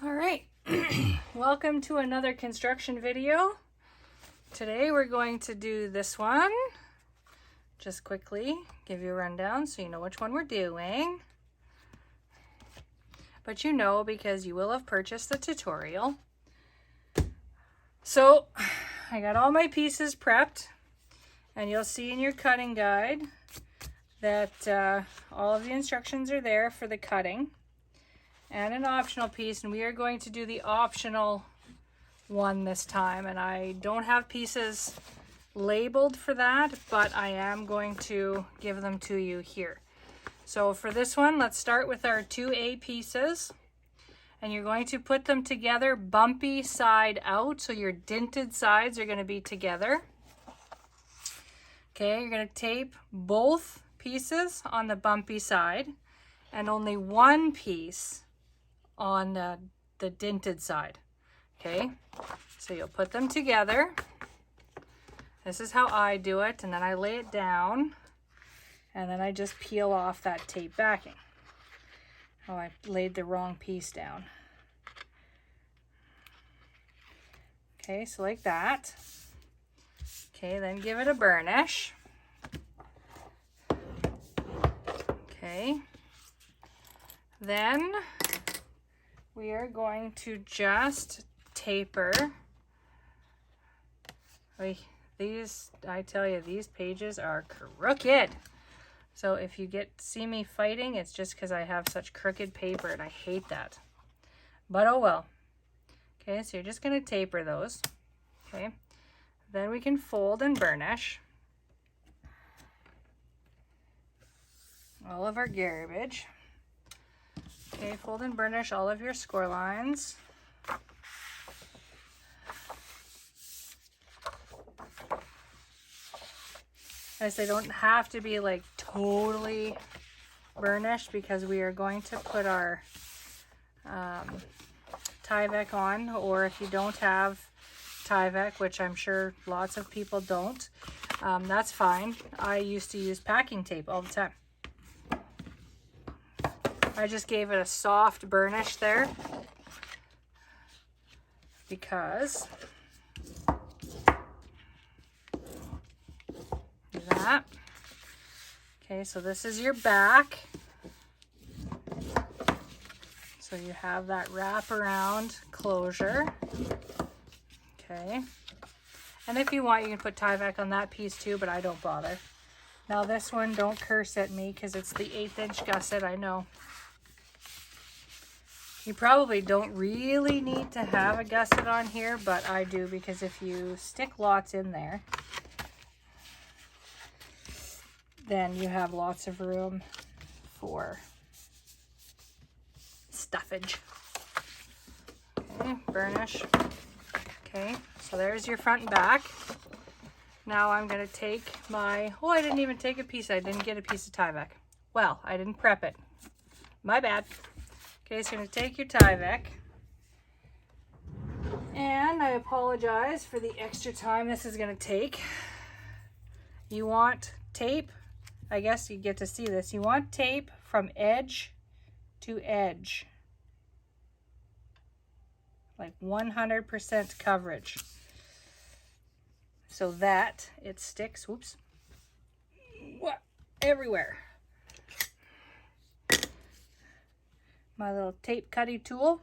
All right, welcome to another construction video. Today we're going to do this one. Just quickly give you a rundown so you know which one we're doing. But you know because you will have purchased the tutorial. So I got all my pieces prepped, and you'll see in your cutting guide that all of the instructions are there for the cutting. And an optional piece, and we are going to do the optional one this time, and I don't have pieces labeled for that, but I am going to give them to you here. So for this one, let's start with our 2A pieces, and you're going to put them together bumpy side out, so your dinted sides are going to be together. Okay, you're going to tape both pieces on the bumpy side and only one piece on the dinted side. Okay, so you'll put them together. This is how I do it, and then I lay it down, and then I just peel off that tape backing. Oh, I laid the wrong piece down. Okay, so like that. Okay, then give it a burnish. Okay, then we are going to just taper. These, I tell you, these pages are crooked. So if you see me fighting, it's just because I have such crooked paper and I hate that. But oh well. Okay, so you're just going to taper those. Okay, then we can fold and burnish all of our garbage. Okay, fold and burnish all of your score lines. They don't have to be like totally burnished because we are going to put our Tyvek on, or if you don't have Tyvek, which I'm sure lots of people don't, that's fine. I used to use packing tape all the time. I just gave it a soft burnish there because that. Okay, so this is your back. So you have that wraparound closure. Okay. And if you want, you can put Tyvek on that piece too, but I don't bother. Now this one, don't curse at me because it's the 1/8 inch gusset, I know. You probably don't really need to have a gusset on here, but I do because if you stick lots in there, then you have lots of room for stuffage. Okay, burnish. Okay, so there's your front and back. Now I'm going to take my, oh, I didn't even take a piece. I didn't get a piece of Tyvek. Well, I didn't prep it. My bad. Okay, so you're going to take your Tyvek, and I apologize for the extra time this is going to take. You want tape, I guess you get to see this, you want tape from edge to edge, like 100% coverage, so that it sticks, whoops, everywhere. My little tape cutting tool,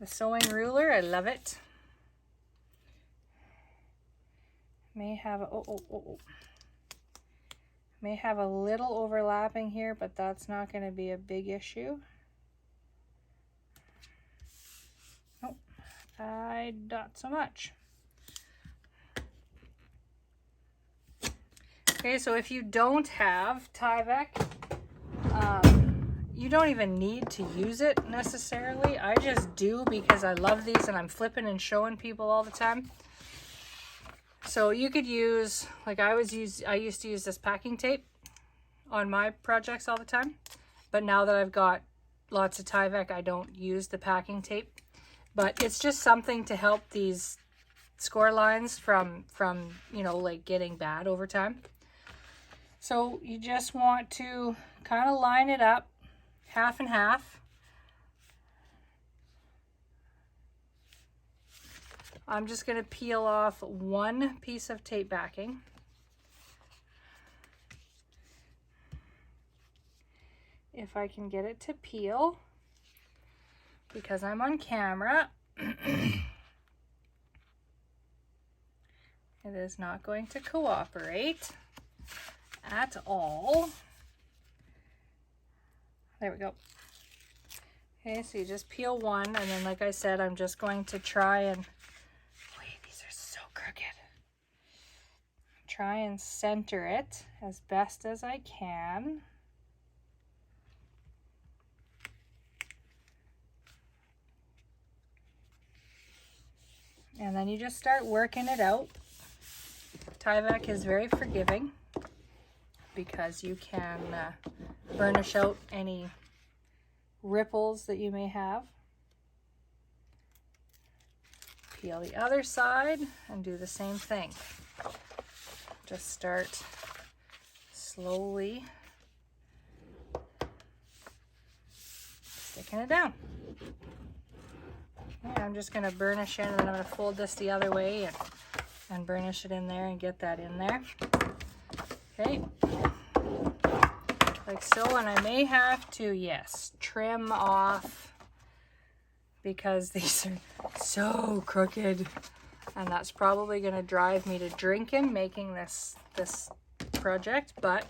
the sewing ruler, I love it. May have a, may have a little overlapping here, but that's not going to be a big issue. Nope, not so much. Okay, so if you don't have Tyvek, you don't even need to use it necessarily. I just do because I love these and I'm flipping and showing people all the time. So you could use, like I used to use this packing tape on my projects all the time. But now that I've got lots of Tyvek, I don't use the packing tape. But it's just something to help these score lines from you know, like getting bad over time. So you just want to kind of line it up half and half. I'm just going to peel off one piece of tape backing. If I can get it to peel, because I'm on camera, it is not going to cooperate at all. There we go. Okay, so you just peel one, and then like I said, I'm just going to try and, wait, these are so crooked. Try and center it as best as I can. And then you just start working it out. Tyvek is very forgiving because you can burnish out any ripples that you may have. Peel the other side and do the same thing. Just start slowly sticking it down. Okay, I'm just going to burnish in, and then I'm going to fold this the other way and burnish it in there and get that in there. Okay, like so, and I may have to, yes, trim off because these are so crooked, and that's probably going to drive me to drinking making this project, but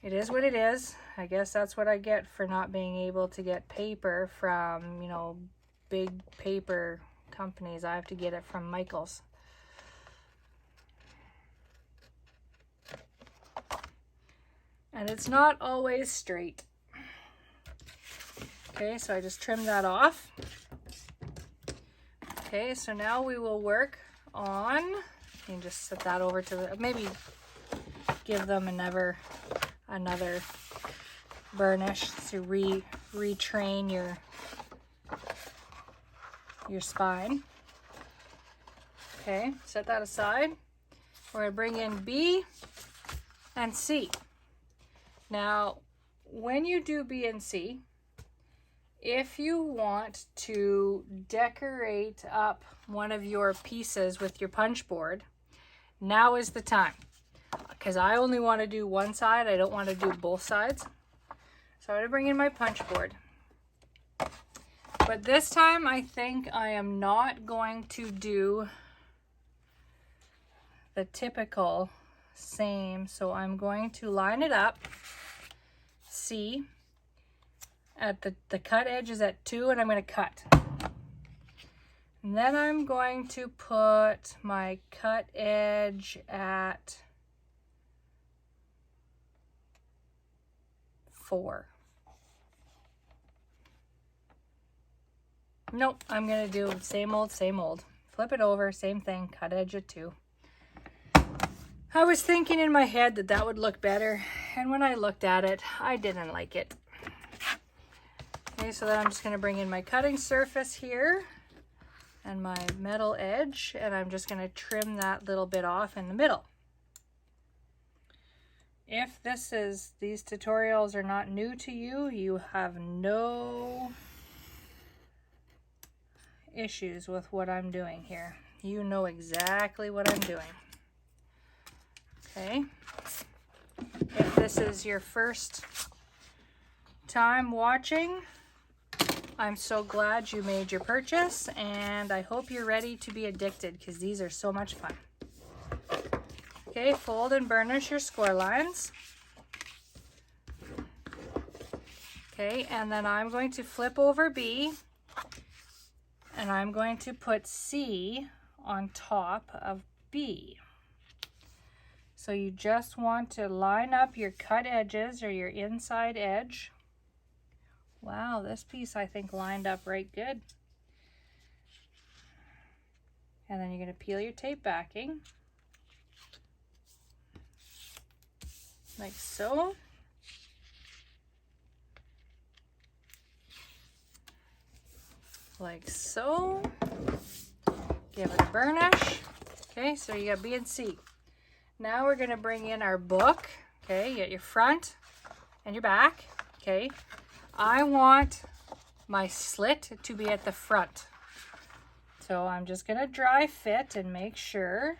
it is what it is. I guess that's what I get for not being able to get paper from, you know, big paper companies. I have to get it from Michael's. And it's not always straight. Okay, so I just trimmed that off. Okay, so now we will work on, you can just set that over to the, maybe give them another burnish to retrain your spine. Okay, set that aside. We're going to bring in B and C. Now, when you do B and C, if you want to decorate up one of your pieces with your punch board, now is the time. Because I only want to do one side, I don't want to do both sides. So I'm going to bring in my punch board. But this time I think I am not going to do the typical same. So I'm going to line it up. C. At the cut edge is at 2, and I'm going to cut. And then I'm going to put my cut edge at 4. Nope, I'm going to do same old, same old. Flip it over, same thing, cut edge at 2. I was thinking in my head that that would look better, and when I looked at it, I didn't like it. Okay, so then I'm just going to bring in my cutting surface here and my metal edge, and I'm just going to trim that little bit off in the middle. If these tutorials are not new to you, you have no issues with what I'm doing here. You know exactly what I'm doing. Okay. If this is your first time watching, I'm so glad you made your purchase, and I hope you're ready to be addicted because these are so much fun. Okay, fold and burnish your score lines. Okay, and then I'm going to flip over B, and I'm going to put C on top of B. So you just want to line up your cut edges or your inside edge. Wow, this piece I think lined up right good. And then you're going to peel your tape backing. Like so. Like so. Give it a burnish. Okay, so you got B and C. Now we're going to bring in our book. Okay, you got your front and your back. Okay, I want my slit to be at the front. So I'm just going to dry fit and make sure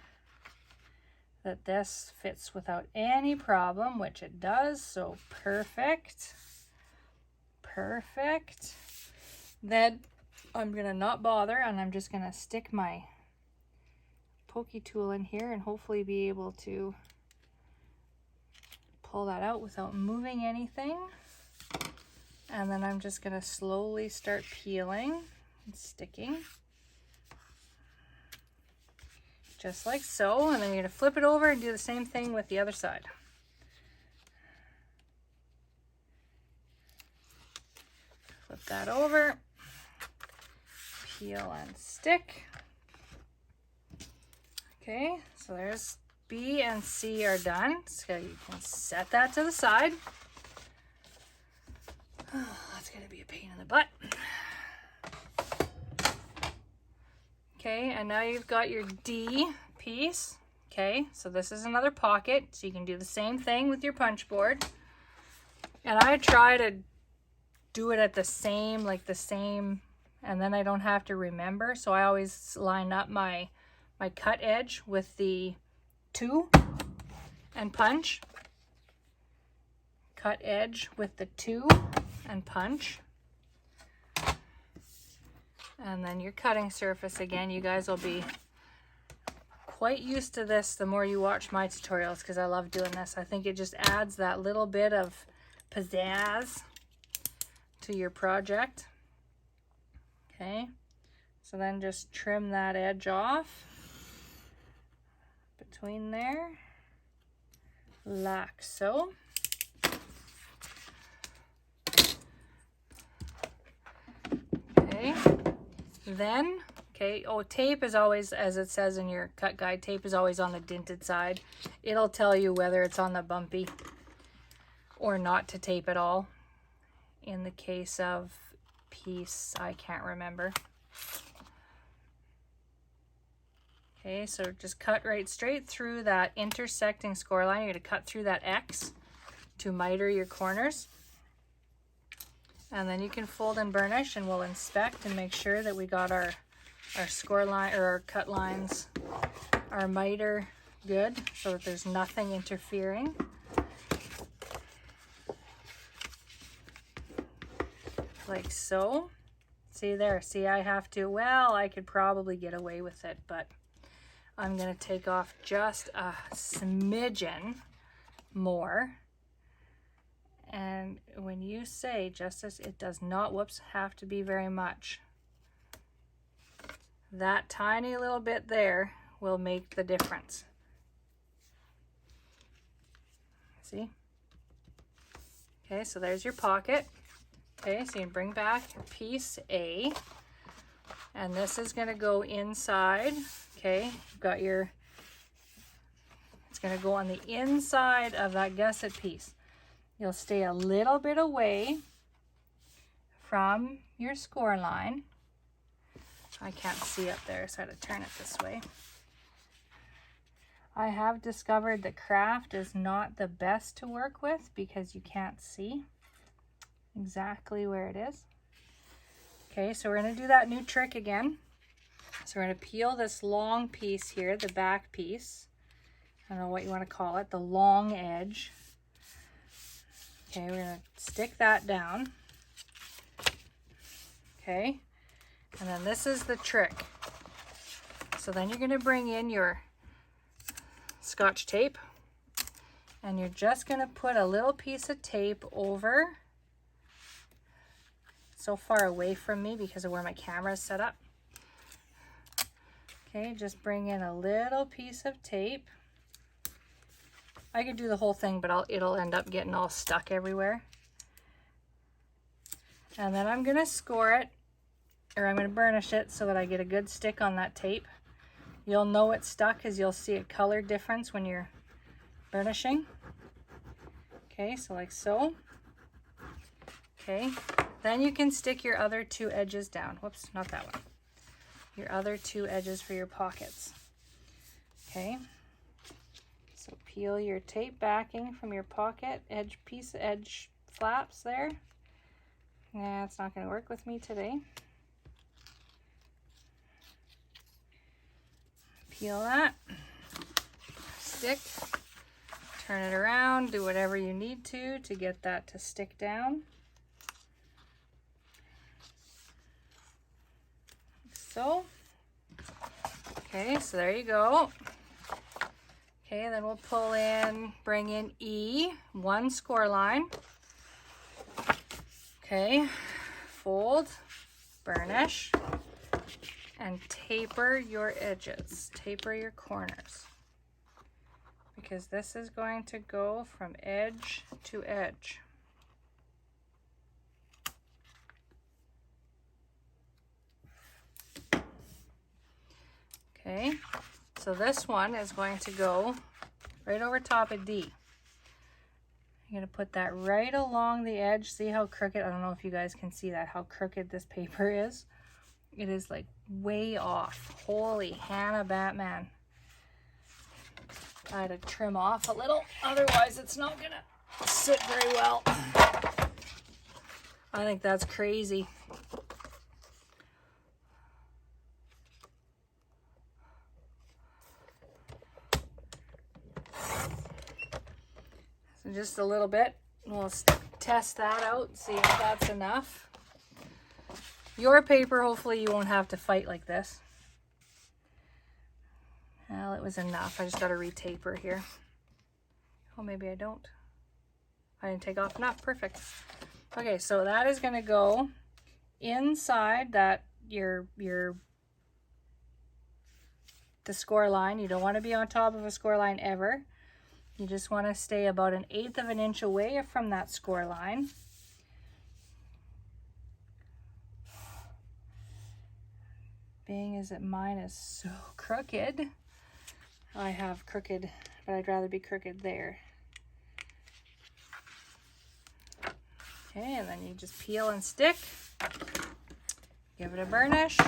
that this fits without any problem, which it does. So perfect. Perfect. Then I'm going to not bother, and I'm just going to stick my pokey tool in here and hopefully be able to pull that out without moving anything. And then I'm just going to slowly start peeling and sticking. Just like so, and then you're going to flip it over and do the same thing with the other side. Flip that over, peel and stick. Okay, so there's B and C are done, so you can set that to the side. Oh, that's going to be a pain in the butt. Okay, and now you've got your D piece. Okay, so this is another pocket, so you can do the same thing with your punch board. And I try to do it at the same, and then I don't have to remember. So I always line up my cut edge with the 2 and punch. Cut edge with the 2 and punch. And then your cutting surface, again, you guys will be quite used to this the more you watch my tutorials, because I love doing this. I think it just adds that little bit of pizzazz to your project. Okay, so then just trim that edge off between there, like so. Okay. Then, okay, oh, tape is always, as it says in your cut guide, tape is always on the dinted side. It'll tell you whether it's on the bumpy or not to tape at all. In the case of piece, I can't remember. Okay, so just cut right straight through that intersecting score line. You're going to cut through that X to miter your corners. And then you can fold and burnish, and we'll inspect and make sure that we got our score line or our cut lines, our miter good, so that there's nothing interfering. Like so. See there, see I have to, well, I could probably get away with it, but I'm gonna take off just a smidgen more. And when you say, Justice, it does not, whoops, have to be very much. That tiny little bit there will make the difference. See? Okay, so there's your pocket. Okay, so you can bring back your piece A. And this is going to go inside. Okay, you've got your, it's going to go on the inside of that gusset piece. You'll stay a little bit away from your score line. I can't see up there, so I had to turn it this way. I have discovered that craft is not the best to work with because you can't see exactly where it is. Okay, so we're going to do that new trick again. So we're going to peel this long piece here, the back piece. I don't know what you want to call it, the long edge. Okay, we're going to stick that down. Okay, and then this is the trick. So then you're going to bring in your Scotch tape, and you're just going to put a little piece of tape over, so far away from me because of where my camera is set up. Okay, just bring in a little piece of tape. I could do the whole thing, but it'll end up getting all stuck everywhere. And then I'm going to score it, or I'm going to burnish it so that I get a good stick on that tape. You'll know it's stuck because you'll see a color difference when you're burnishing. Okay, so like so. Okay, then you can stick your other 2 edges down. Whoops, not that one. Your other 2 edges for your pockets. Okay. So peel your tape backing from your pocket edge flaps there. Yeah, it's not going to work with me today. Peel that, stick, turn it around, do whatever you need to get that to stick down. So, okay, so there you go. Okay, then we'll pull in, bring in E, 1 score line. Okay, fold, burnish, and taper your edges, taper your corners, because this is going to go from edge to edge. Okay, so this one is going to go right over top of D. I'm going to put that right along the edge. See how crooked, I don't know if you guys can see that, how crooked this paper is. It is like way off. Holy Hannah Batman. I had to trim off a little, otherwise it's not going to sit very well. I think that's crazy. So just a little bit. We'll test that out, see if that's enough. Your paper, hopefully you won't have to fight like this. Well, it was enough. I just got to retaper here. Oh, maybe I don't. I didn't take off enough. Perfect. Okay, so that is going to go inside that the score line. You don't want to be on top of a score line ever. You just want to stay about 1/8 of an inch away from that score line. Being as that mine is so crooked, I have crooked, but I'd rather be crooked there. Okay, and then you just peel and stick. Give it a burnish.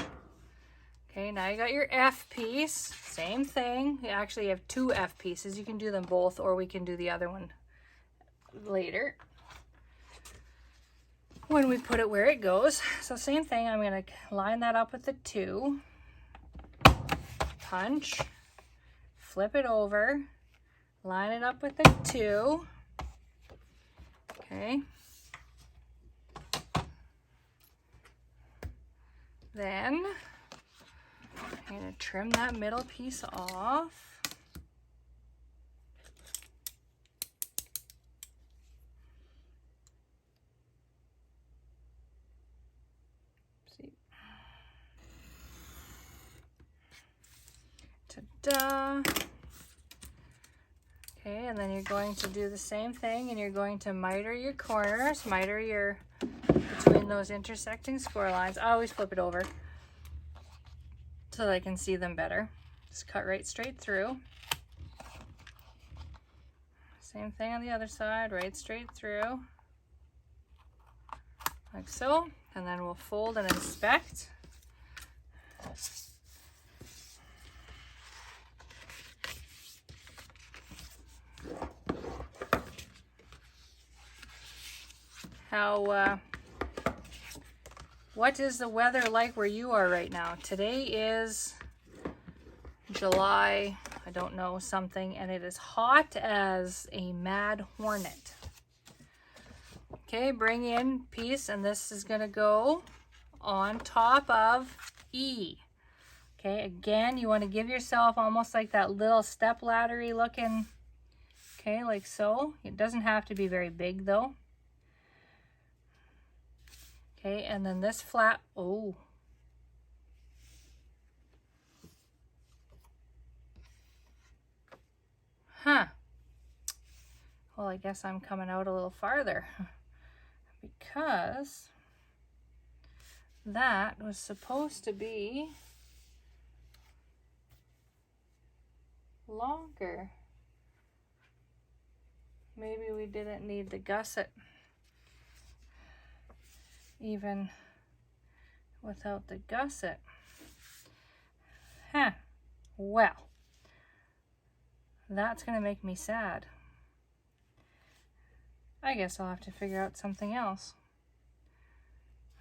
Okay, now you got your F piece. Same thing. You actually have 2 F pieces. You can do them both, or we can do the other one later when we put it where it goes. So same thing, I'm going to line that up with the 2. Punch. Flip it over. Line it up with the 2. Okay. Then I'm going to trim that middle piece off. See. Ta-da! Okay, and then you're going to do the same thing, and you're going to miter your corners, miter your between those intersecting score lines. I always flip it over so that I can see them better. Just cut right straight through. Same thing on the other side, right straight through. Like so. And then we'll fold and inspect. What is the weather like where you are right now? Today is July, I don't know, something, and it is hot as a mad hornet. Okay, bring in piece, and this is going to go on top of E. Okay, again, you want to give yourself almost like that little step laddery looking, okay, like so. It doesn't have to be very big though. Okay, and then this flap, oh. Huh. Well, I guess I'm coming out a little farther because that was supposed to be longer. Maybe we didn't need the gusset even without the gusset. Huh. Well, that's going to make me sad. I guess I'll have to figure out something else.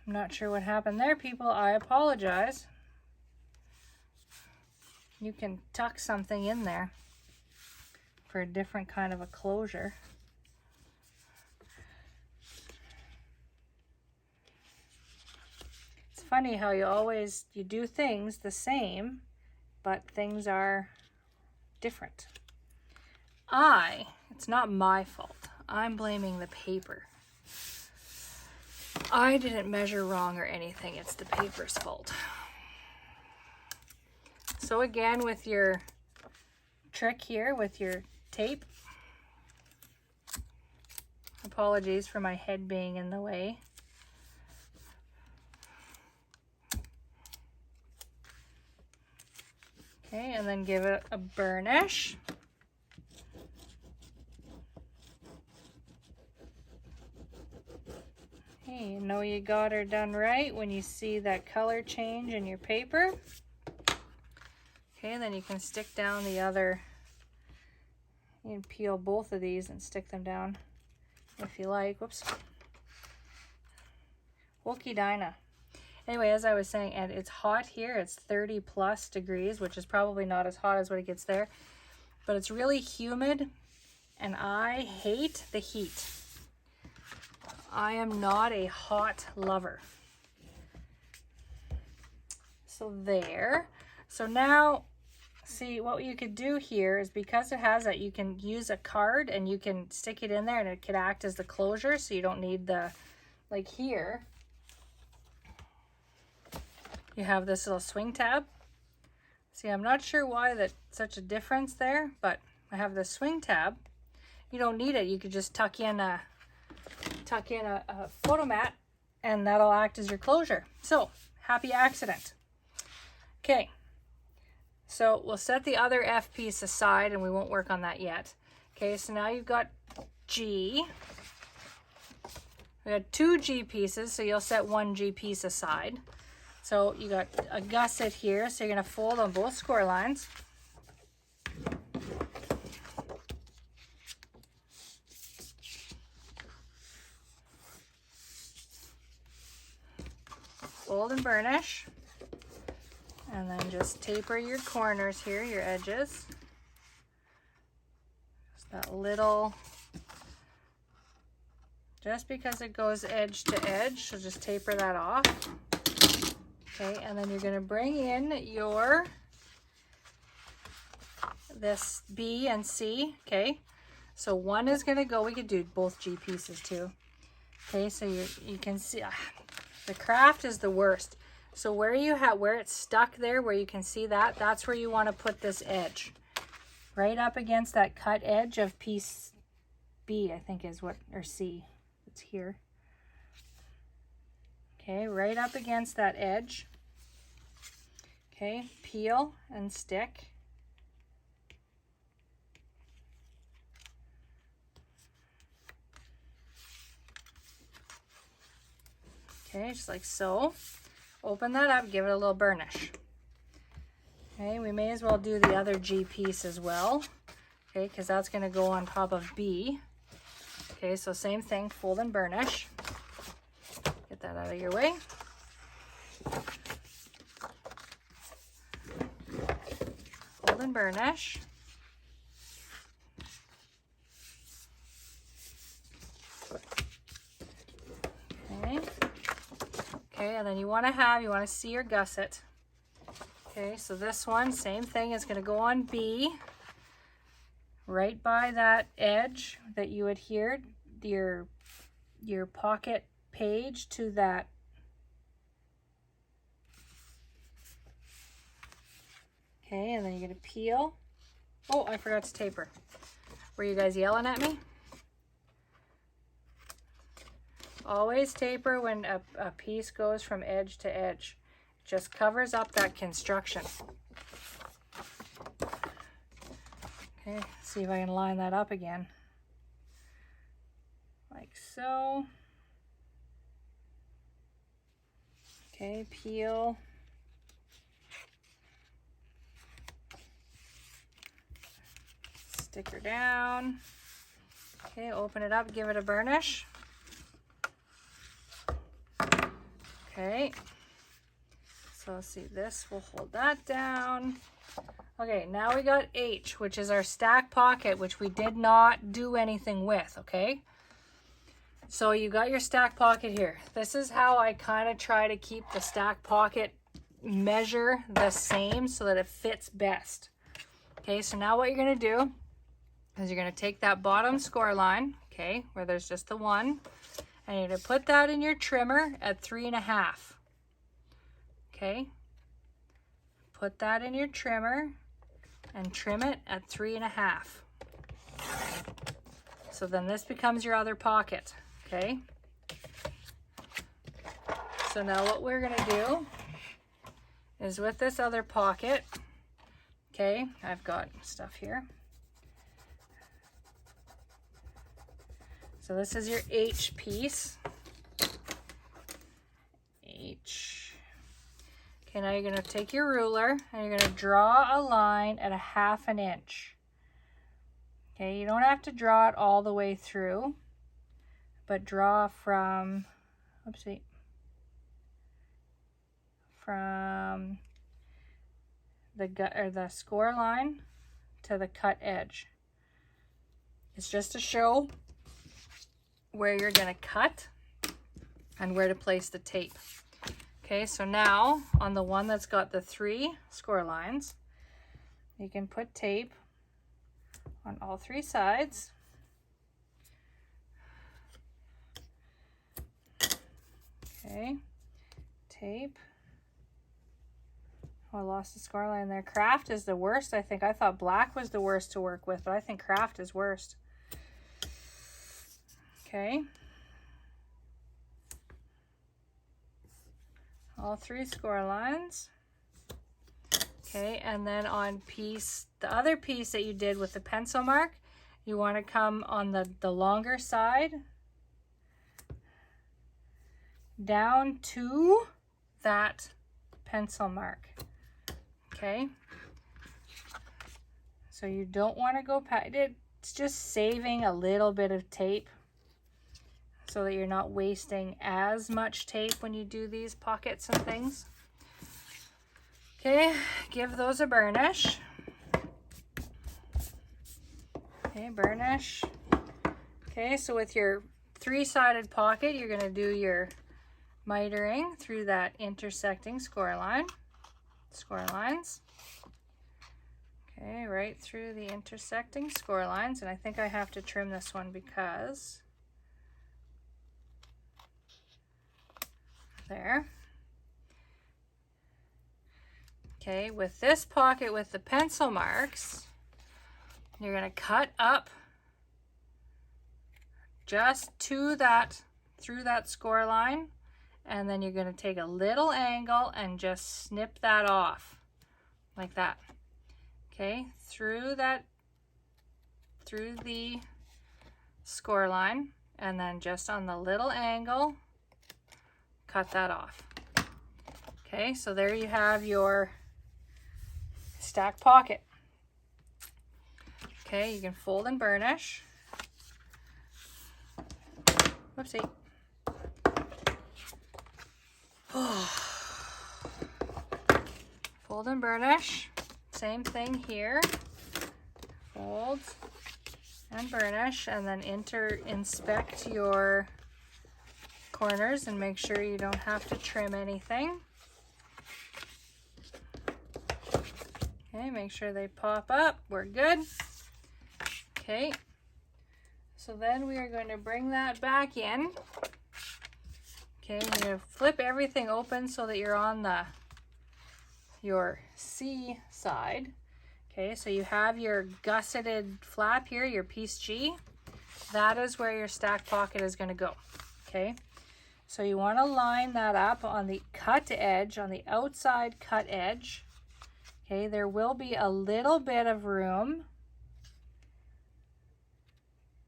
I'm not sure what happened there, people. I apologize. you can tuck something in there for a different kind of a closure. It's funny how you do things the same, but things are different. It's not my fault. I'm blaming the paper. I didn't measure wrong or anything. It's the paper's fault. So again, with your trick here, with your tape, apologies for my head being in the way. Okay, and then give it a burnish. Okay, you know you got her done right when you see that color change in your paper. Okay, then you can stick down the other. You can peel both of these and stick them down if you like. Whoops. Wokey Dinah. Anyway, as I was saying, and it's hot here. It's 30 plus degrees, which is probably not as hot as what it gets there. But it's really humid, and I hate the heat. I am not a hot lover. So there. So now, see, what you could do here is, because it has that, you can use a card and you can stick it in there and it could act as the closure, so you don't need the, like here, you have this little swing tab. See, I'm not sure why that's such a difference there, but I have this swing tab. You don't need it. You could just tuck in a photo mat and that'll act as your closure. So, happy accident. Okay, so we'll set the other F piece aside and we won't work on that yet. Okay, so now you've got G. We got 2 G pieces, so you'll set 1 G piece aside. So you got a gusset here, so you're going to fold on both score lines. Fold and burnish. And then just taper your corners here, your edges. Just that little, just because it goes edge to edge, so just taper that off. Okay, and then you're going to bring in this B and C, okay? So one is going to go, we could do both G pieces too. Okay, so you can see, the craft is the worst. So where it's stuck there, where you can see that, that's where you want to put this edge. Right up against that cut edge of piece B, I think is what, or C, it's here. Okay, right up against that edge. Okay, peel and stick. Okay, just like so. Open that up, give it a little burnish. Okay, we may as well do the other G piece as well. Okay, because that's going to go on top of B. Okay, so same thing, fold and burnish. Get that out of your way. Fold and burnish. Okay. Okay, and then you want to see your gusset. Okay, so this one, same thing, is going to go on B, right by that edge that you adhered your pocket page to that. Okay, and then you're going to peel. Oh, I forgot to taper. Were you guys yelling at me? Always taper when a piece goes from edge to edge. Just covers up that construction. Okay, see if I can line that up again. Like so. Okay, peel. Stick her down. Okay, open it up, give it a burnish. Okay. So see, this will hold that down. Okay, now we got H, which is our stack pocket, which we did not do anything with, okay? So you got your stack pocket here. This is how I kind of try to keep the stack pocket measure the same so that it fits best. Okay, so now what you're gonna do is you're gonna take that bottom score line, okay, where there's just the one, and you're gonna put that in your trimmer at 3.5. Okay, put that in your trimmer and trim it at 3.5. So then this becomes your other pocket, okay? So now what we're gonna do is with this other pocket, okay, I've got stuff here. So this is your H piece. H. Okay, now you're gonna take your ruler and you're gonna draw a line at 1/2 inch. Okay, you don't have to draw it all the way through, but draw from, oopsie, from the score line to the cut edge. It's just to show where you're gonna cut and where to place the tape. Okay, so now on the one that's got the 3 score lines, you can put tape on all 3 sides. Okay, tape. Oh, I lost the score line there. Craft is the worst, I think. I thought black was the worst to work with, but I think craft is worst. Okay. All 3 score lines. Okay, and then on the other piece that you did with the pencil mark, you want to come on the longer side down to that pencil mark. Okay, so you don't want to go past it. It's just saving a little bit of tape so that you're not wasting as much tape when you do these pockets and things. Okay, give those a burnish. Okay, burnish. Okay, so with your 3-sided pocket, you're gonna do your mitering through that intersecting score lines. Okay, right through the intersecting score lines, and I think I have to trim this one because there. Okay, with this pocket with the pencil marks, you're gonna cut up just to that, through that score line, and then you're gonna take a little angle and just snip that off, like that. Okay, through the score line, and then just on the little angle, cut that off. Okay, so there you have your stack pocket. Okay, you can fold and burnish. Whoopsie. Fold and burnish. Same thing here. Fold and burnish, and then inspect your corners and make sure you don't have to trim anything. Okay, make sure they pop up. We're good. Okay, so then we are going to bring that back in. Okay, you're going to flip everything open so that you're on your C side. Okay, so you have your gusseted flap here, your piece G. That is where your stack pocket is going to go. Okay, so you want to line that up on the cut edge, on the outside cut edge. Okay, there will be a little bit of room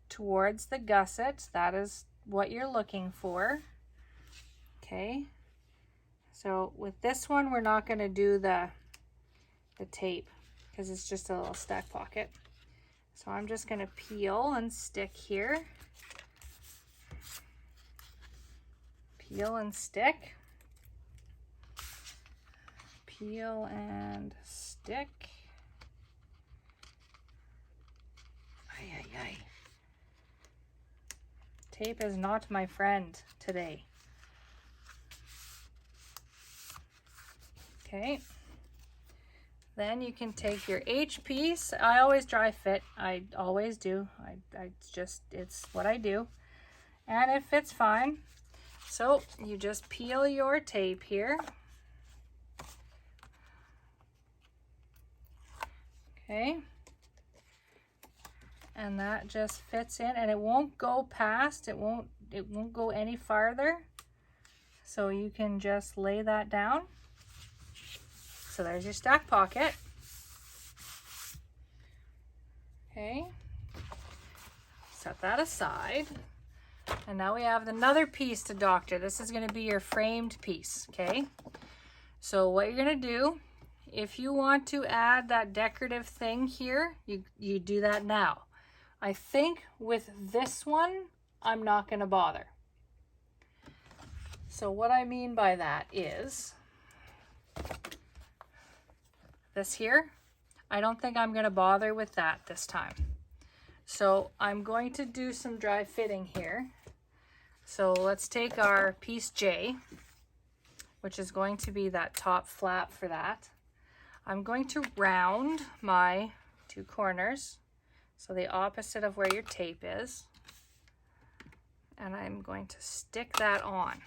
towards the gusset. That is what you're looking for. Okay, so with this one, we're not going to do the tape because it's just a little stack pocket. So I'm just going to peel and stick here. Peel and stick. Peel and stick. Ay, ay, ay. Tape is not my friend today. Okay. Then you can take your H piece. I always dry fit. I always do. It's what I do. And it fits fine. So you just peel your tape here. Okay. And that just fits in, and it won't go past, it won't go any farther. So you can just lay that down. So there's your stack pocket. Okay. Set that aside. And now we have another piece to doctor. This is going to be your framed piece, okay? So what you're going to do, if you want to add that decorative thing here, you do that now. I think with this one, I'm not going to bother. So what I mean by that is this here, I don't think I'm going to bother with that this time. So I'm going to do some dry fitting here. So let's take our piece J, which is going to be that top flap for that. I'm going to round my two corners, so the opposite of where your tape is. And I'm going to stick that on.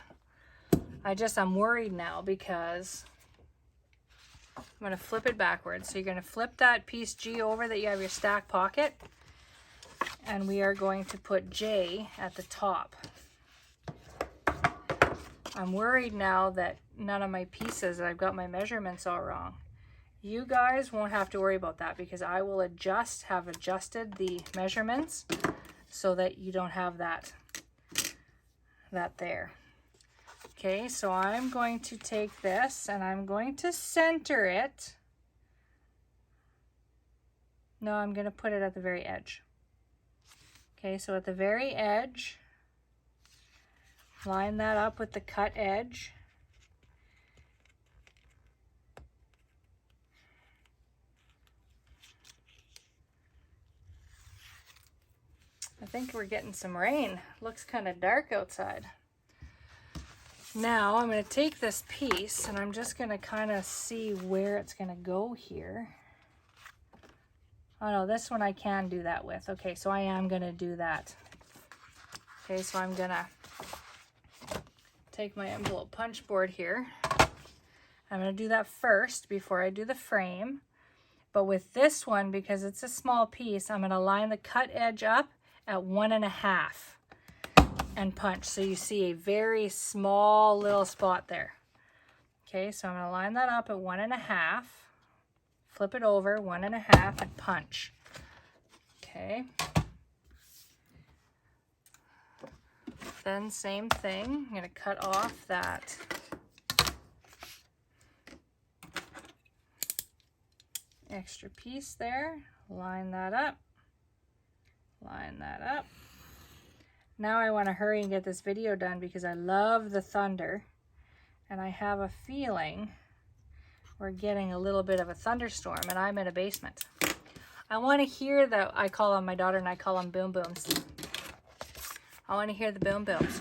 I'm worried now because I'm going to flip it backwards. So you're going to flip that piece G over that you have your stack pocket. And we are going to put J at the top. I'm worried now that none of my pieces, I've got my measurements all wrong. You guys won't have to worry about that because I will have adjusted the measurements so that you don't have that there. Okay, so I'm going to take this and I'm going to center it. No, I'm going to put it at the very edge. Okay, so at the very edge, line that up with the cut edge. I think we're getting some rain. Looks kind of dark outside. Now I'm going to take this piece and I'm just going to kind of see where it's going to go here. Oh no, this one I can do that with. Okay, so I am going to do that. Okay, so I'm going to take my envelope punch board here. I'm going to do that first before I do the frame. But with this one, because it's a small piece, I'm going to line the cut edge up at 1.5 and punch. So you see a very small little spot there. Okay, so I'm going to line that up at 1.5, flip it over 1.5 and punch. Okay. Then same thing, I'm going to cut off that extra piece there, line that up, line that up. Now I want to hurry and get this video done because I love the thunder and I have a feeling we're getting a little bit of a thunderstorm and I'm in a basement. I want to hear my daughter and I call them boom booms. I want to hear the boom booms.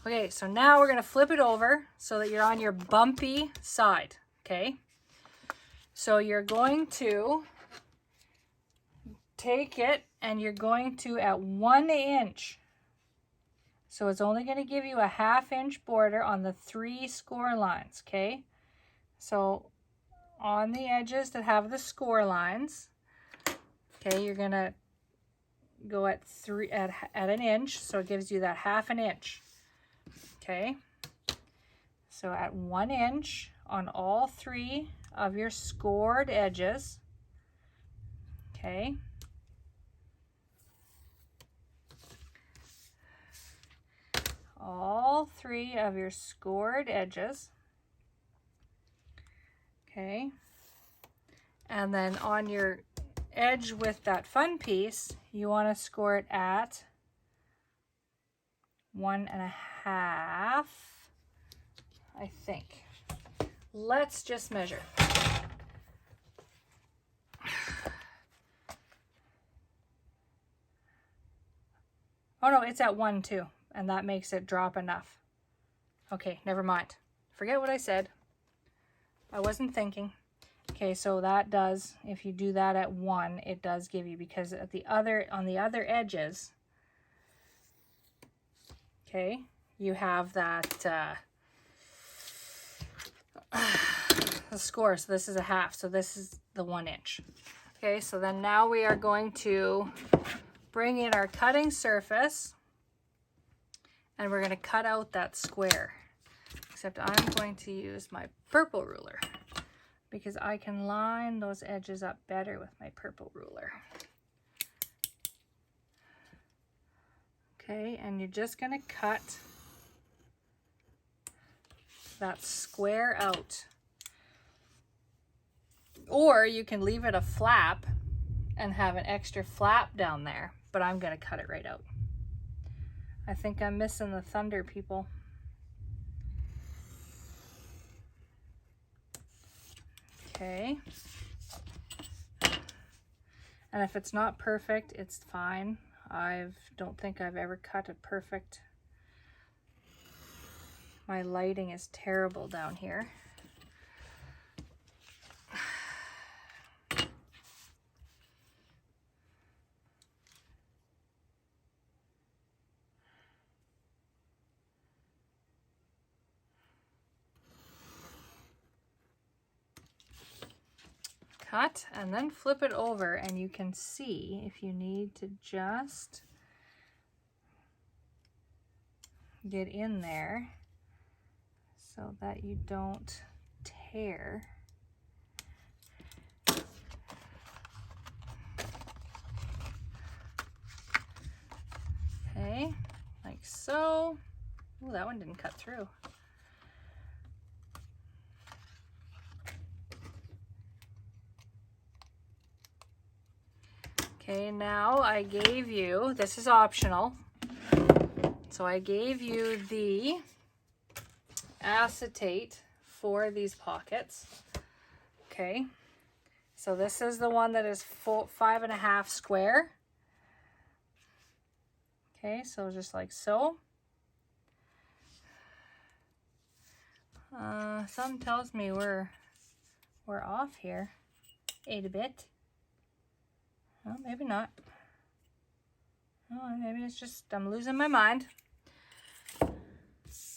Okay, so now we're going to flip it over so that you're on your bumpy side, okay? So you're going to take it and you're going to at 1 inch. So it's only going to give you a 1/2 inch border on the 3 score lines, okay? So on the edges that have the score lines, okay, you're going to go at 1 inch, so it gives you that 1/2 inch. Okay, so at 1 inch on all 3 of your scored edges. Okay, all 3 of your scored edges. Okay, and then on your edge with that fun piece, you want to score it at 1.5, I think. Let's just measure. Oh no, it's at 1 too, and that makes it drop enough. Okay, never mind. Forget what I said. I wasn't thinking. Okay, so that does, if you do that at 1, it does give you, because at the other, on the other edges, okay, you have that the score. So this is a half, so this is the 1 inch. Okay, so then now we are going to bring in our cutting surface, and we're going to cut out that square. Except I'm going to use my purple ruler, because I can line those edges up better with my purple ruler. Okay, and you're just going to cut that square out. Or you can leave it a flap and have an extra flap down there, but I'm going to cut it right out. I think I'm missing the thunder, people. Okay. And if it's not perfect, it's fine. I don't think I've ever cut it perfect. My lighting is terrible down here. Cut and then flip it over, and you can see if you need to just get in there so that you don't tear. Okay, like so. Oh, that one didn't cut through. Okay, now I gave you, this is optional, so I gave you the acetate for these pockets. Okay, so this is the one that is 5.5 square. Okay, so just like so. Something tells me we're off here a bit. Well, maybe not. Oh, maybe it's just I'm losing my mind.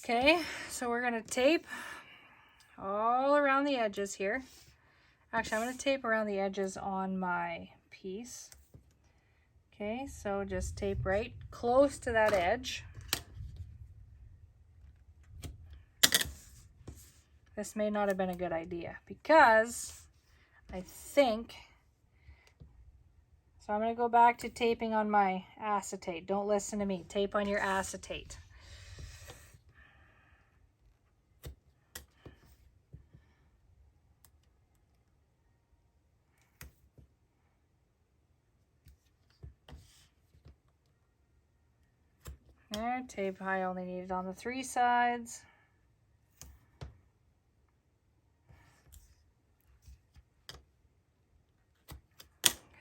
Okay, so we're gonna tape all around the edges here. Actually, I'm gonna tape around the edges on my piece. Okay, so just tape right close to that edge. This may not have been a good idea because I think, so I'm going to go back to taping on my acetate. Don't listen to me. Tape on your acetate. There, tape I only need it on the 3 sides.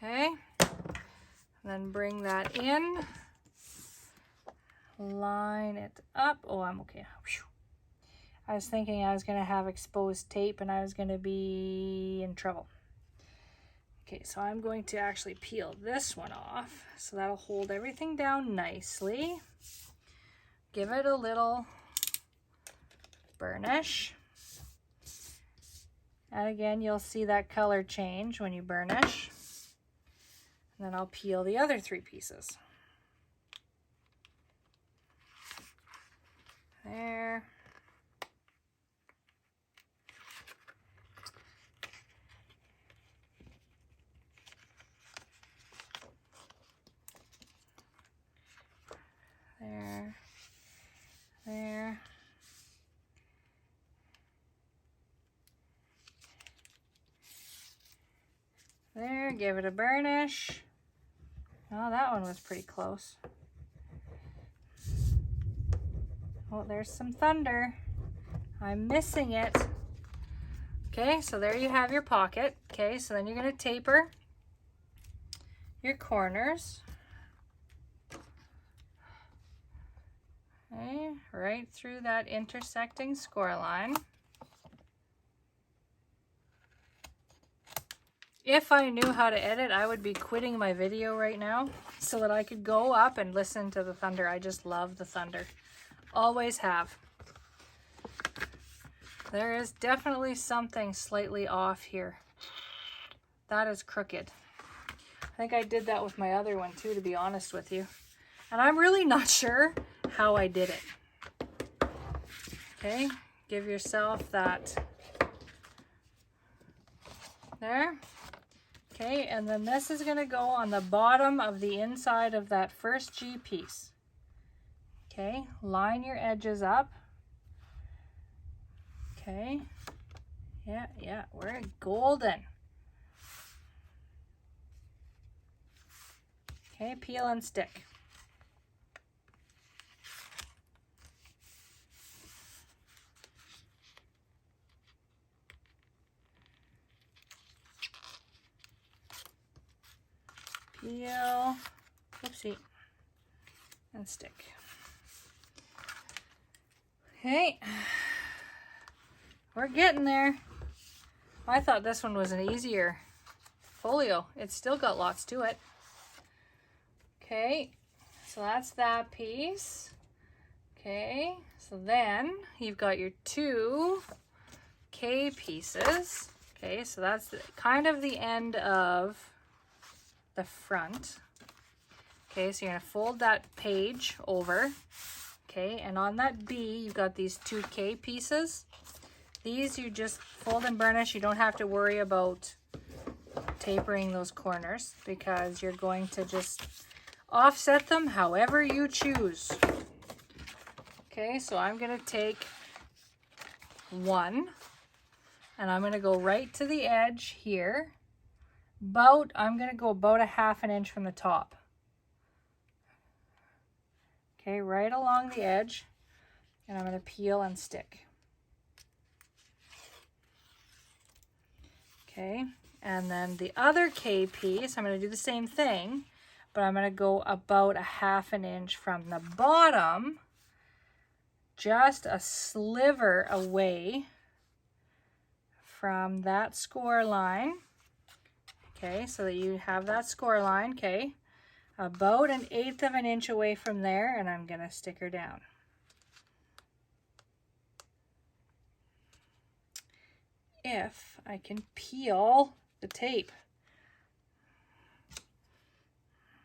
Okay, then bring that in, line it up. Oh, I'm okay. Whew. I was thinking I was going to have exposed tape and I was going to be in trouble. Okay, so I'm going to actually peel this one off, so that'll hold everything down nicely. Give it a little burnish. And again, you'll see that color change when you burnish. And then I'll peel the other 3 pieces. There. There. There. There, give it a burnish. Oh, that one was pretty close. Oh, there's some thunder. I'm missing it. Okay, so there you have your pocket. Okay, so then you're going to taper your corners. Okay, right through that intersecting score line. If I knew how to edit, I would be quitting my video right now so that I could go up and listen to the thunder. I just love the thunder. Always have. There is definitely something slightly off here. That is crooked. I think I did that with my other one too, to be honest with you. And I'm really not sure how I did it. Okay, give yourself that. There. Okay, and then this is going to go on the bottom of the inside of that first G piece. Okay, line your edges up. Okay, yeah, we're golden. Okay, peel and stick. Peel, whoopsie, and stick. Okay, we're getting there. I thought this one was an easier folio. It's still got lots to it. Okay, so that's that piece. Okay, so then you've got your two K pieces. Okay, so that's kind of the end of the front. Okay, so you're going to fold that page over. Okay, and on that B, you've got these two K pieces. These you just fold and burnish. You don't have to worry about tapering those corners because you're going to just offset them however you choose. Okay, so I'm going to take one and I'm going to go right to the edge here. I'm going to go about a ½ inch from the top. Okay, right along the edge, and I'm going to peel and stick. Okay, and then the other K piece, I'm going to do the same thing, but I'm going to go about a ½ inch from the bottom, just a sliver away from that score line. Okay, so that you have that score line, okay, about 1/8 of an inch away from there, and I'm going to stick her down. If I can peel the tape.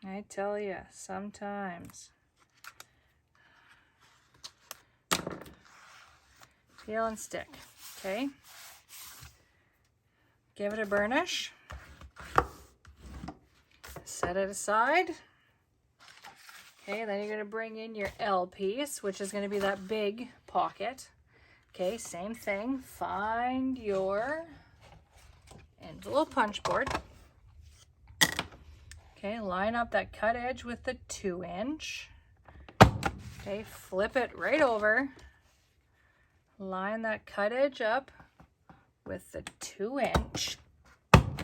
I tell you, sometimes. Peel and stick, okay. Give it a burnish. Set it aside. Okay, then you're going to bring in your L piece, which is going to be that big pocket. Okay, same thing. Find your envelope punch board. Okay, line up that cut edge with the 2-inch. Okay, flip it right over. Line that cut edge up with the 2-inch.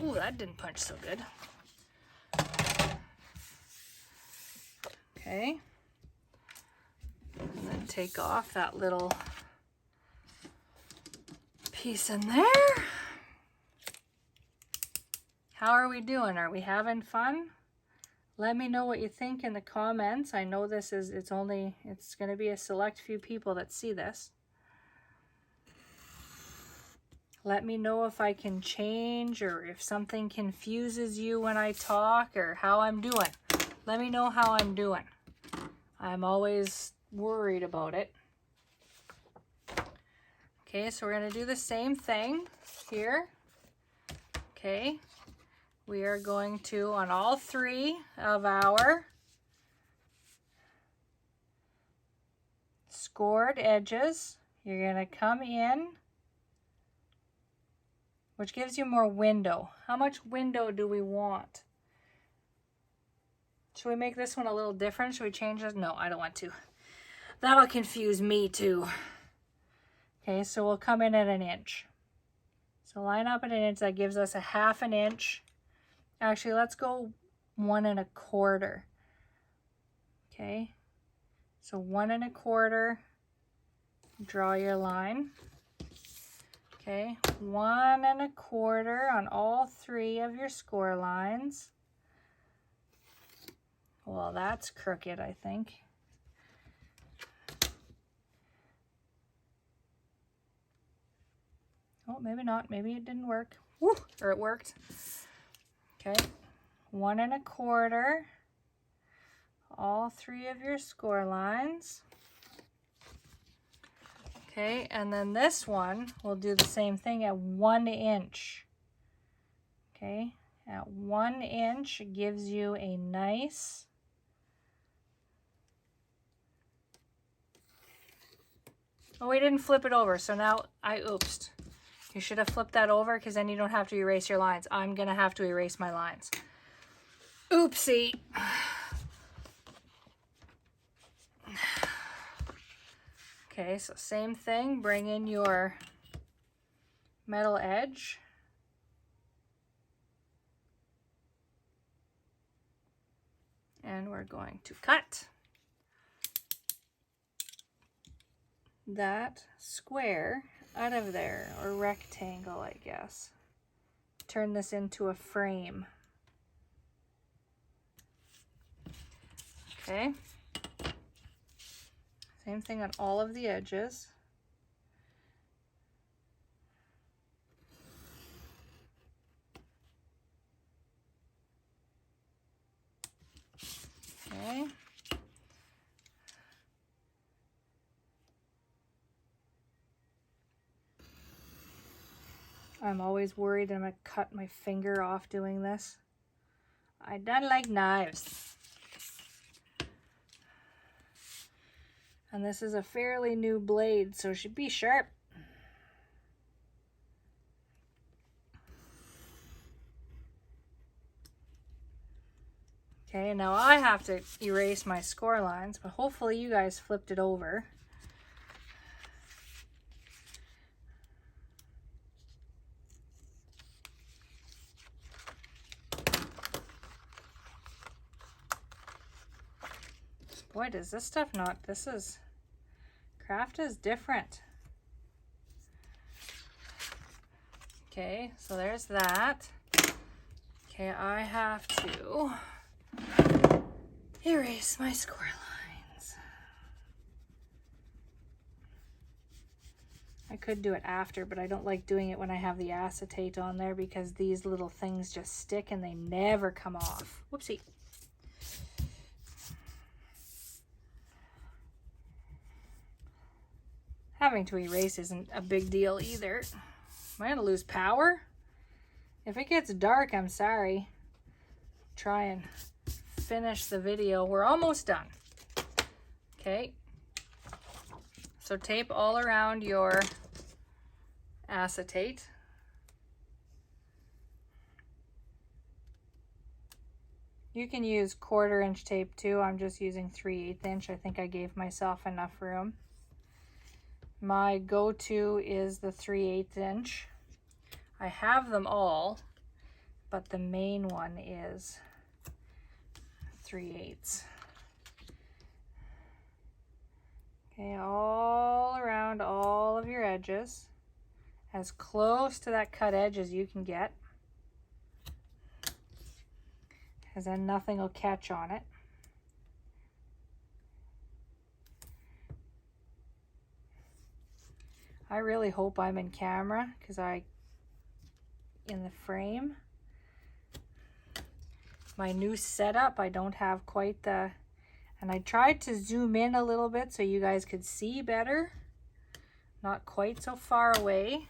Ooh, that didn't punch so good. Okay, and then take off that little piece in there. How are we doing? Are we having fun? Let me know what you think in the comments. I know it's going to be a select few people that see this. Let me know if I can change or if something confuses you when I talk or how I'm doing. Let me know how I'm doing. I'm always worried about it. Okay, so we're going to do the same thing here. Okay, we are going to, on all 3 of our scored edges, you're going to come in, which gives you more window. How much window do we want? Should we make this one a little different? Should we change this? No, I don't want to. That'll confuse me too. Okay, so we'll come in at 1 inch. So line up at 1 inch, that gives us a ½ inch. Actually, let's go 1 1/4. Okay, So 1 1/4, draw your line. Okay, 1 1/4 on all 3 of your score lines. Well, that's crooked, I think. Oh, maybe not. Maybe it didn't work. Woo! Or it worked. Okay, 1 1/4, all 3 of your score lines. Okay, and then this one, we'll do the same thing at 1 inch. Okay, at 1 inch, it gives you a nice oh, we didn't flip it over, so now I oopsed. You should have flipped that over because then you don't have to erase your lines. I'm gonna have to erase my lines. Oopsie. Okay, so same thing, bring in your metal edge. And we're going to cut that square out of there, or rectangle, I guess. Turn this into a frame. Okay. Same thing on all of the edges. Okay. I'm always worried I'm going to cut my finger off doing this. I don't like knives. And this is a fairly new blade, so it should be sharp. Okay, now I have to erase my score lines, but hopefully you guys flipped it over. Boy, does this stuff not, craft is different. Okay, so there's that. Okay, I have to erase my score lines. I could do it after, but I don't like doing it when I have the acetate on there because these little things just stick and they never come off. Whoopsie. Having to erase isn't a big deal either. Am I gonna lose power? If it gets dark, I'm sorry. Try and finish the video. We're almost done. Okay. So tape all around your acetate. You can use 1/4 inch tape too. I'm just using 3/8 inch. I think I gave myself enough room. My go-to is the 3/8 inch. I have them all, but the main one is 3/8. Okay, all around all of your edges, as close to that cut edge as you can get, because then nothing will catch on it. I really hope I'm in camera because in the frame. My new setup, I don't have quite the, and I tried to zoom in a little bit so you guys could see better. Not quite so far away.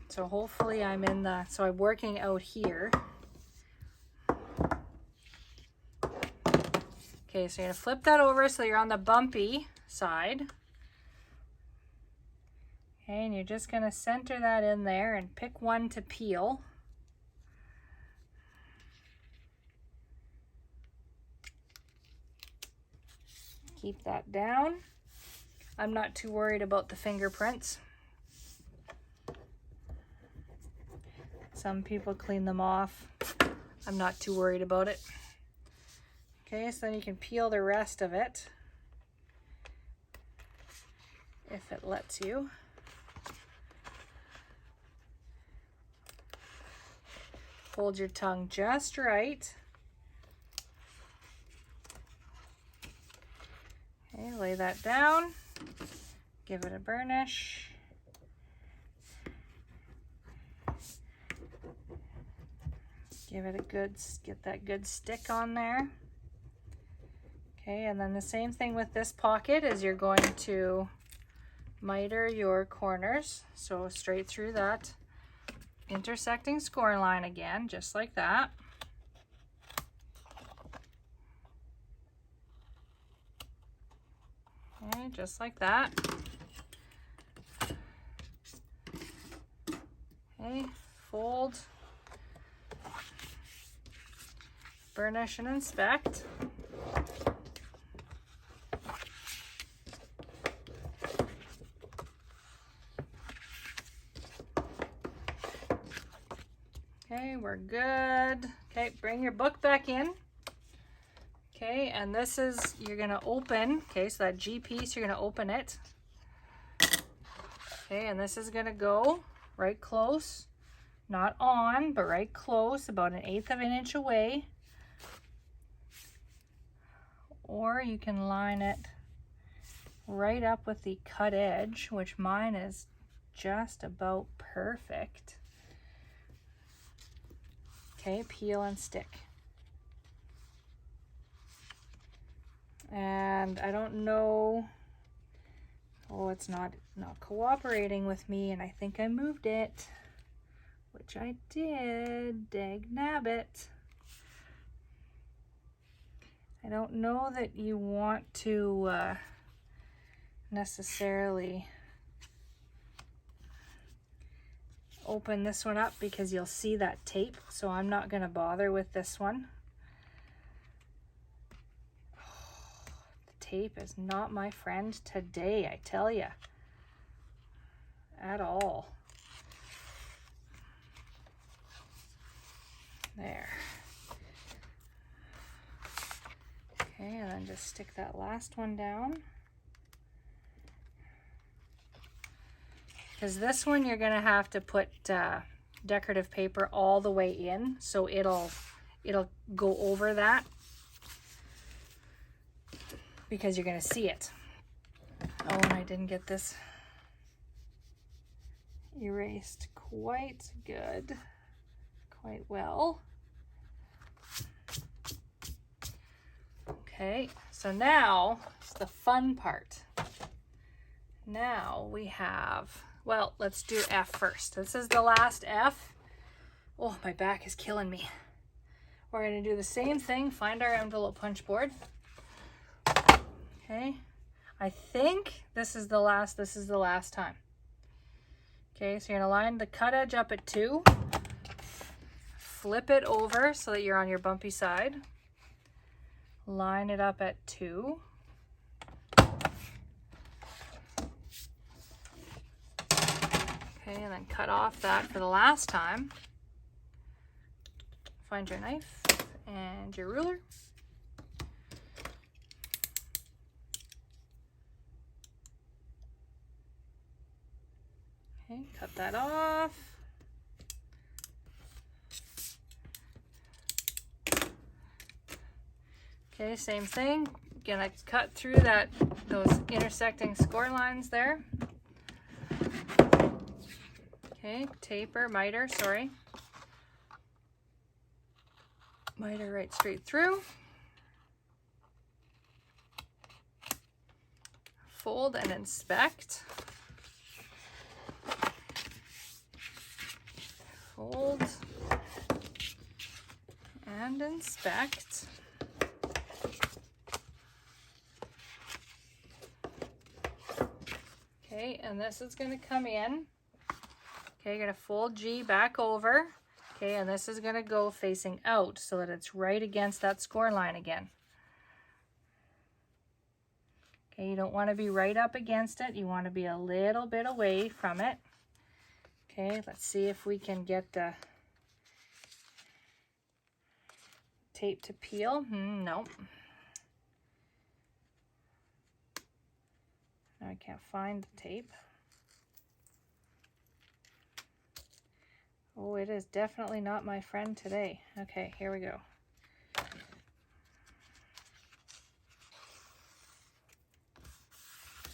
So hopefully I'm in the, so I'm working out here. Okay, so you're gonna flip that over so you're on the bumpy side. Okay, and you're just gonna center that in there and pick one to peel. Keep that down. I'm not too worried about the fingerprints. Some people clean them off. I'm not too worried about it. Okay, so then you can peel the rest of it. if it lets you. Hold your tongue just right. Okay, lay that down. Give it a burnish. Give it a good, get that good stick on there. Okay, and then the same thing with this pocket is you're going to miter your corners. So straight through that intersecting score line again, just like that. Okay, just like that. Okay, fold, burnish and inspect. Okay, we're good. Okay, bring your book back in. Okay, and this is, you're gonna open, okay, so that G piece, you're gonna open it. Okay, and this is gonna go right close, not on, but right close, about 1/8 of an inch away. Or you can line it right up with the cut edge, which mine is just about perfect. Okay, peel and stick. And I don't know, oh, it's not cooperating with me, and I think I moved it, which I did, dag nabbit. I don't know that you want to necessarily open this one up because you'll see that tape, so I'm not going to bother with this one. The tape is not my friend today, I tell you, at all. There. Okay, and then just stick that last one down. Because this one you're going to have to put decorative paper all the way in, so it'll go over that, because you're going to see it. Oh, and I didn't get this erased quite good, quite well. Okay, so now it's the fun part. Now we have, well, let's do F first. This is the last F. Oh, my back is killing me. We're going to do the same thing, find our envelope punch board. Okay, I think this is the last time. Okay, so you're going to line the cut edge up at 2. Flip it over so that you're on your bumpy side. Line it up at 2. Okay, and then cut off that for the last time. Find your knife and your ruler. Okay, cut that off. Okay, same thing. Gonna cut through those intersecting score lines there. Okay, miter, sorry. Miter right straight through. Fold and inspect. Fold and inspect. Okay, and this is going to come in. Okay, you're going to fold G back over. Okay, and this is going to go facing out so that it's right against that score line again. Okay, you don't want to be right up against it. You want to be a little bit away from it. Okay, let's see if we can get the tape to peel. No. I can't find the tape. Oh, it is definitely not my friend today. Okay, here we go.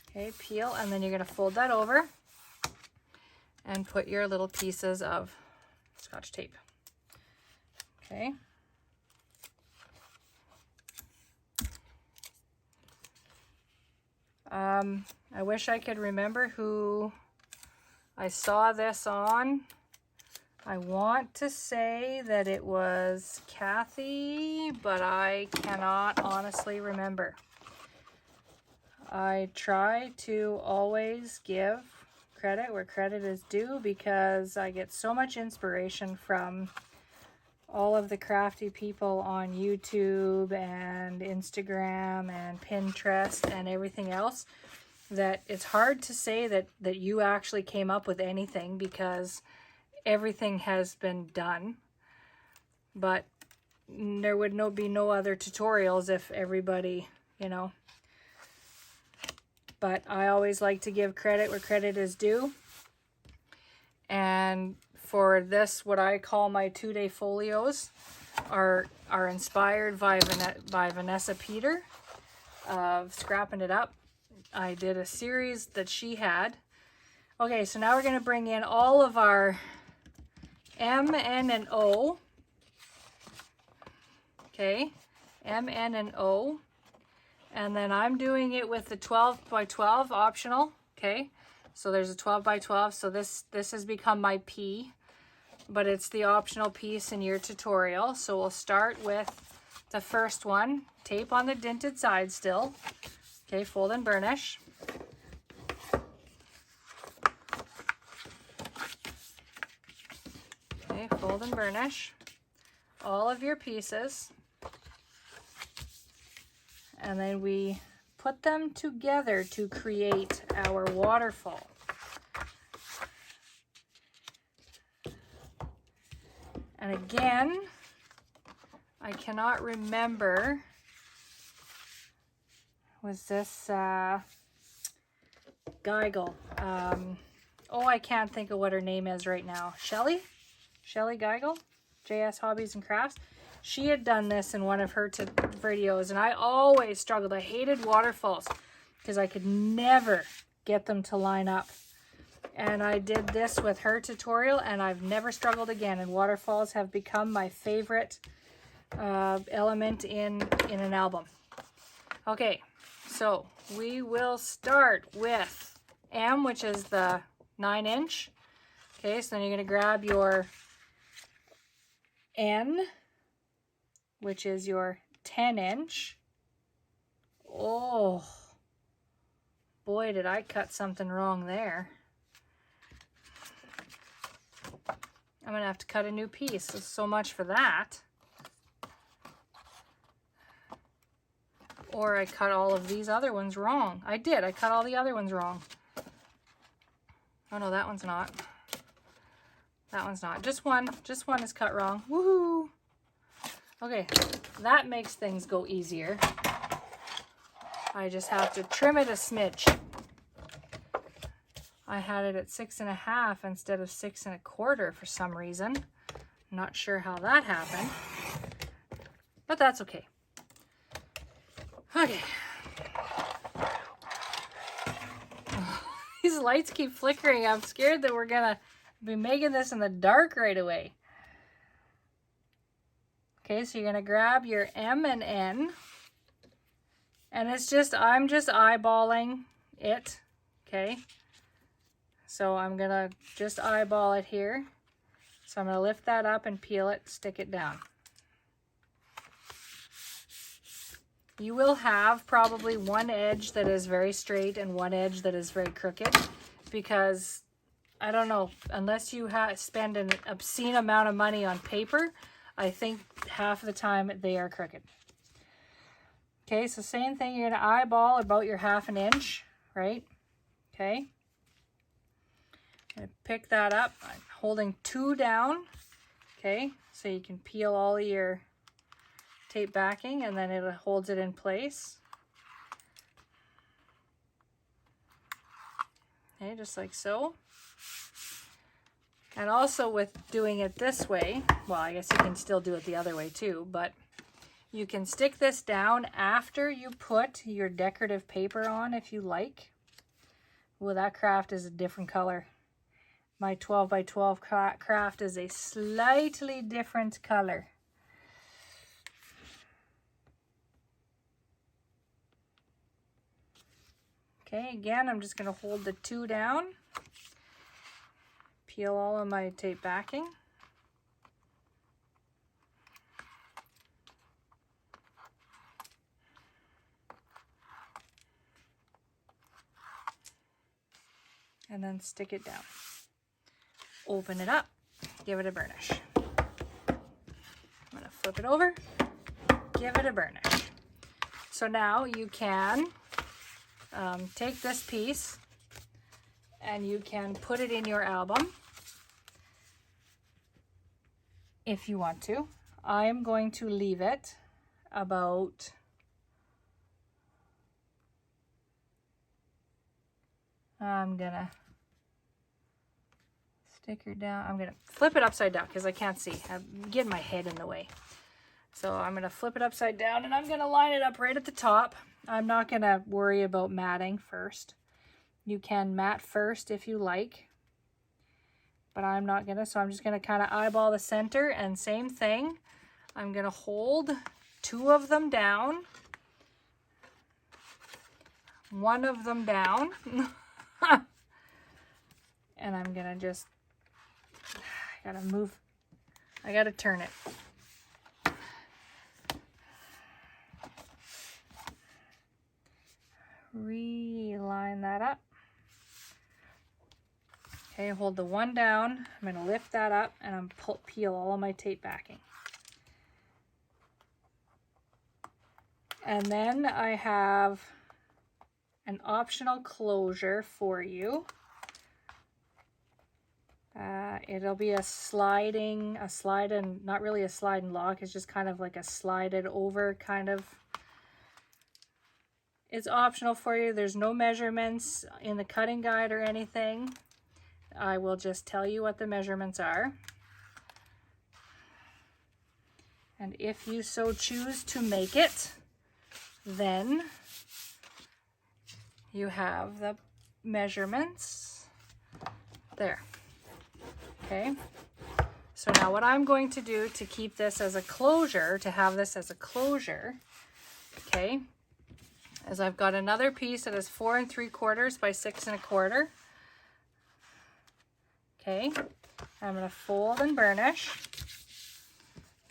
Okay, peel, and then you're going to fold that over and put your little pieces of Scotch tape. Okay. I wish I could remember who I saw this on. I want to say that it was Kathy, but I cannot honestly remember. I try to always give credit where credit is due because I get so much inspiration from all of the crafty people on YouTube and Instagram and Pinterest and everything else that it's hard to say that you actually came up with anything because everything has been done. But there would be no other tutorials if everybody, you know. But I always like to give credit where credit is due. And for this, what I call my 2-day folios are inspired by Vanessa Peter of Scrapping It Up. I did a series that she had. Okay, so now we're going to bring in all of our M, N, and O. Okay, M, N, and O. And then I'm doing it with the 12 by 12 optional. Okay, so there's a 12 by 12. So this has become my P, but it's the optional piece in your tutorial. So we'll start with the first one. Tape on the dinted side still. Okay, fold and burnish. Okay, fold and burnish all of your pieces. And then we put them together to create our waterfall. And again, I cannot remember, was this Geigel? Oh, I can't think of what her name is right now. Shelly Geigel, JS Hobbies and Crafts. She had done this in one of her videos, and I always struggled. I hated waterfalls because I could never get them to line up. And I did this with her tutorial, and I've never struggled again. And waterfalls have become my favorite element in an album. Okay, so we will start with M, which is the 9-inch. Okay, so then you're going to grab your N, which is your 10-inch. Oh, boy, did I cut something wrong there. I'm going to have to cut a new piece. So much for that. Or I cut all of these other ones wrong. I did. I cut all the other ones wrong. Oh, no, that one's not. That one's not. Just one is cut wrong. Woohoo! Okay, that makes things go easier. I just have to trim it a smidge. I had it at 6.5 instead of 6 1/4 for some reason. Not sure how that happened, but that's okay. Okay. These lights keep flickering. I'm scared that we're gonna be making this in the dark right away. Okay, so you're gonna grab your M and N, and I'm just eyeballing it. Okay, so I'm gonna just eyeball it here. So I'm gonna lift that up and peel it, stick it down. You will have probably one edge that is very straight and one edge that is very crooked, because I don't know, unless you spend an obscene amount of money on paper, I think half the time they are crooked. Okay, so same thing, you're gonna eyeball about your 1/2 inch, right? Okay. I'm gonna pick that up. I'm holding 2 down, okay, so you can peel all of your tape backing and then it holds it in place. Okay, just like so. And also with doing it this way, well, I guess you can still do it the other way too, but you can stick this down after you put your decorative paper on if you like. Well, that craft is a different color. My 12 by 12 craft is a slightly different color. Okay, again, I'm just going to hold the two down. Peel all of my tape backing. And then stick it down. Open it up, give it a burnish. I'm gonna flip it over, give it a burnish. So now you can take this piece and you can put it in your album if you want to. I am going to leave it about I'm gonna stick her down. I'm gonna flip it upside down because I can't see. I'm getting my head in the way. So I'm gonna flip it upside down and I'm gonna line it up right at the top. I'm not gonna worry about matting first. You can mat first if you like, but I'm not gonna, so I'm just gonna kind of eyeball the center, and same thing. I'm gonna hold two of them down, one of them down, and I'm gonna just, I gotta move, I gotta turn it. Reline that up. Okay, hold the one down. I'm going to lift that up and I'm peel all of my tape backing. And then I have an optional closure for you. It'll be a slide and not really a slide and lock. It's just kind of like a slided over kind of. It's optional for you. There's no measurements in the cutting guide or anything. I will just tell you what the measurements are. And if you so choose to make it, then you have the measurements there. Okay. So now what I'm going to do to keep this as a closure, to have this as a closure, okay, is I've got another piece that is 4 3/4 by 6 1/4. Okay, I'm going to fold and burnish.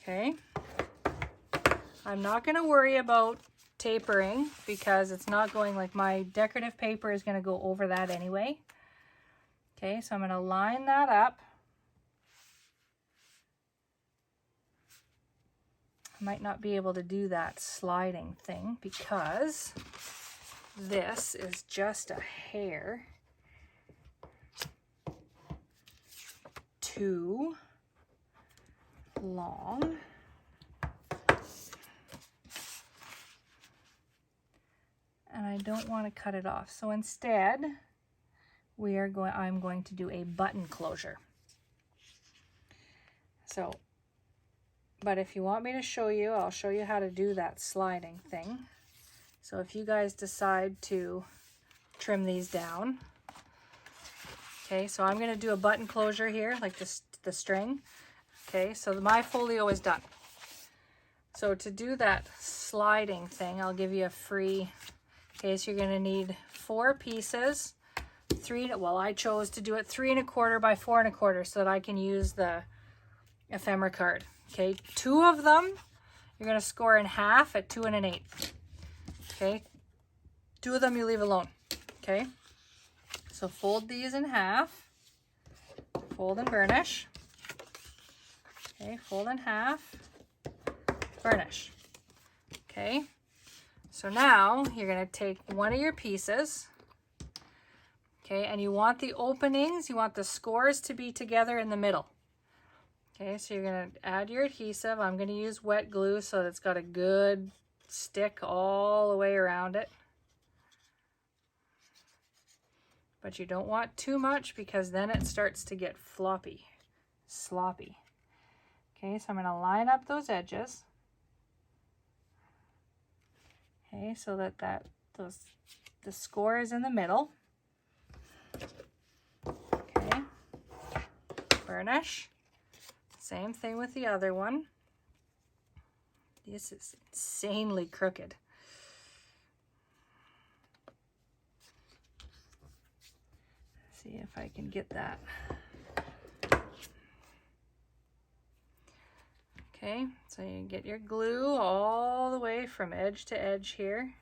Okay, I'm not going to worry about tapering because it's not going, like my decorative paper is going to go over that anyway. Okay, so I'm going to line that up. I might not be able to do that sliding thing because this is just a hair too long. And I don't want to cut it off. So instead, I'm going to do a button closure. So, but if you want me to show you, I'll show you how to do that sliding thing. So if you guys decide to trim these down, okay, so I'm going to do a button closure here, like this, the string. Okay, so my folio is done. So to do that sliding thing, I'll give you a free, okay, so you're going to need 4 pieces, well, I chose to do it 3 1/4 by 4 1/4 so that I can use the ephemera card. Okay, 2 of them, you're going to score in half at 2 1/8. Okay, 2 of them you leave alone. Okay, so fold these in half, fold and burnish. Okay, fold in half, burnish. Okay, so now you're going to take one of your pieces, okay, and you want the openings, you want the scores to be together in the middle. Okay, so you're going to add your adhesive. I'm going to use wet glue so that it's got a good stick all the way around it. but you don't want too much because then it starts to get sloppy. Okay, so I'm going to line up those edges. Okay, so that the score is in the middle. Okay, burnish. Same thing with the other one. This is insanely crooked. See if I can get that. Okay, so you get your glue all the way from edge to edge here.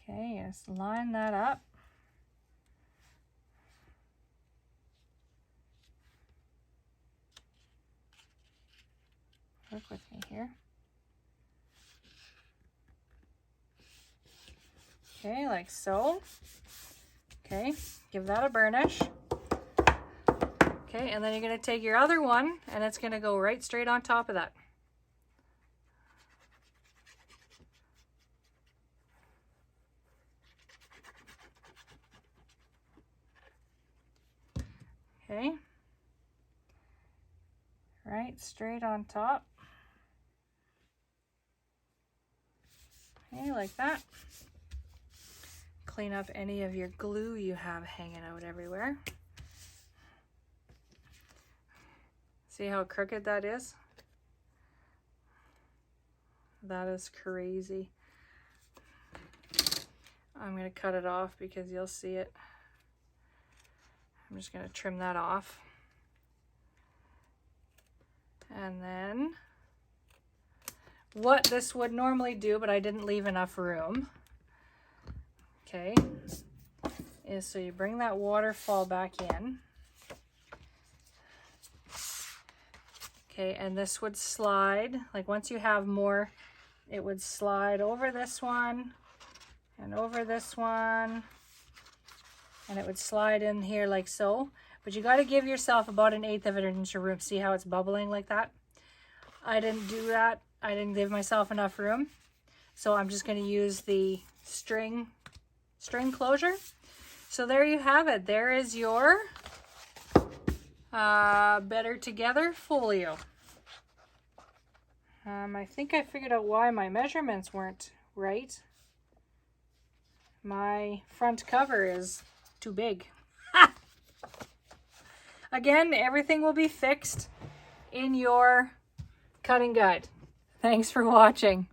Okay, just line that up. Work with me here. Okay, like so. Okay, give that a burnish. Okay, and then you're going to take your other one and it's going to go right straight on top of that. Okay, right straight on top. Okay, like that. Clean up any of your glue you have hanging out everywhere. See how crooked that is? That is crazy. I'm going to cut it off because you'll see it. I'm just going to trim that off. And then what this would normally do, but I didn't leave enough room, okay, is so you bring that waterfall back in. Okay, and this would slide, like once you have more, it would slide over this one and over this one, and it would slide in here like so. But you got to give yourself about 1/8 of an inch of room. See how it's bubbling like that? I didn't do that. I didn't give myself enough room. So I'm just going to use the string closure. So there you have it. There is your Better Together folio. I think I figured out why my measurements weren't right. My front cover is too big. Again, everything will be fixed in your cutting guide. Thanks for watching.